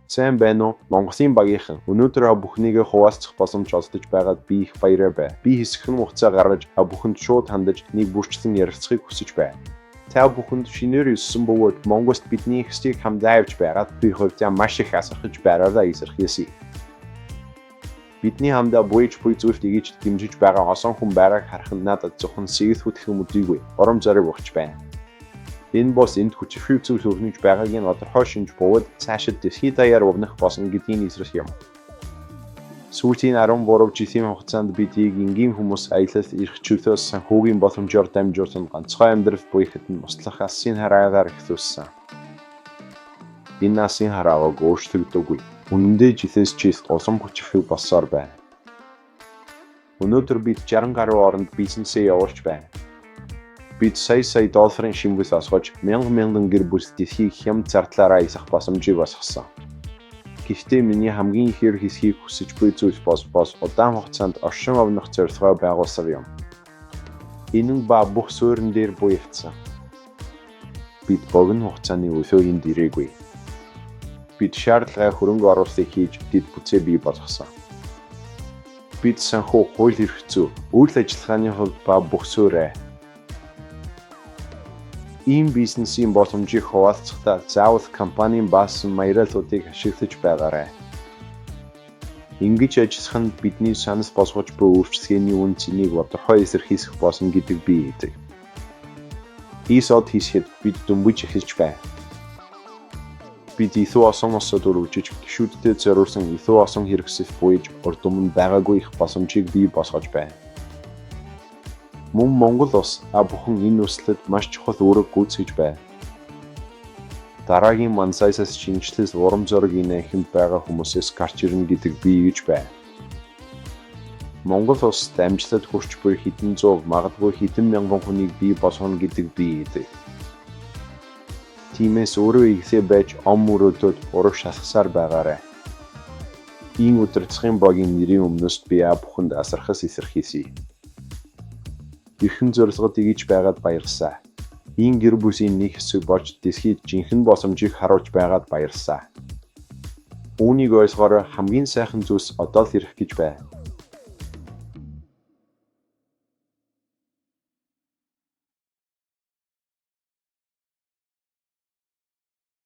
Сайн байна уу? Монголын багийнхан өнөөдөр бүхнийг хуваалцах боломж олдож байгаад би их баяртай байна. Би хэсэгхэн хугацаа гаргаж бүхэнд шууд хандаж нэг бүрчлэн ярилцахыг хүсэж байна. Та бүхэнд шинээр ирсэн бөгөөд Монголд бидний хэсгийг хамдаа авч байгаад би хувьдаа маш их асархаж байраа эсэрхийлье. Бидний хамдаа буйж зүйлд игэж дэмжиж байгаа олон хүн байгааг харах нь надад зөвхөн сэтгэл хөдлөх үдийгүй урам зориг өгч байна. Энэ бос энд хүчрхий зүйл өрнөж байгааг нь тодорхой шинж бөгөөд цаашид дэлхийд даяар өвнөх болсон гэдгийг эсрэх юм. Сүүлийн 13 жилийн хугацаанд бид энгийн хүмүүс аялалд ирэх чөлөөс санхүүгийн боломжоор дамжуулсан ганцхан амьдрал буйхэд нь туслах алсын хараагаар ихлүүлсэн. Энэ алсын хараагаа өөрчлөгдөөгүй. Үнэндээ жилээс жилд улам хүчрхий болсоор байна. Өнөөдөр бид 60 гаруй оронд бизнесээ явуулж байна. Бид сая долларын шимгэл асгож мянган гэр бүл дэлхийг хямд зардлаараа эсэх боломжийг олгосон. Гэхдээ миний хамгийн их хэсгийг хүсэж буй зүйл бос удаан хугацаанд оршин овнох зорилгоо байгуулсан юм. Энэ нь бүх суурин дээр буйгдсан. Бид богино хугацааны өсөөнд ирээгүй. Бид шаардлагатай хөрөнгө оруулалтыг хийж дэд бүтцээ бий болгосон. Бид санхүү хууль эрх зүй, үйл ажиллагааны хувьд бүх суурь ийм бизнесийн боломжийг хуваалцахдаа заавал компанийн баасан материалуудыг ашиглаж байгаарай. Ингэж ажиллах нь бидний санал босгож буй өөрчлөлтийн үн цэнийг тодорхой эсэрхийлэх болно гэдэг би хэлдэг. Ийсод хийхэд бид дүнбэж эхэлж байна. Бид илүү олон осод өргөжж гишүүдтэй зориулсан илүү олон хэрэгсэл буйж урд өмнө байгаагүй их боломжийг бий болгож байна. Мөн Монгол улс бүхэн энэ өсөлтөд маш чухал үүрэг гүйцэтгэж байна. Дараагийн мансайсаас шинжилэл урам зориг инээхэнд байгаа хүмүүсээс гарч ирнэ гэдэг би гэж байна. Монгол улс амжилтад хүрч буй хэдэн зуун магадгүй хэдэн мянган хүнийг бий болгоно гэдэг би хэлдэг. Тиймээс өөрөө ихсээ байж мөрөөдөд ураг шалгасаар байгаарай. Ийм удирдлагын багийн нэрийн өмнөөс би бүхэнд асархас эсэрхийлье. Эрхэн зорилгод игэж байгаад баярлалаа. Ийм гэр бүлийн нэг хэсэг болж дэлхийд жинхэнэ боломжийг харуулж байгаад баярлалаа. Үүнийг ойлгохоор хамгийн сайхан зүйлс одоо л ирэх гэж байна.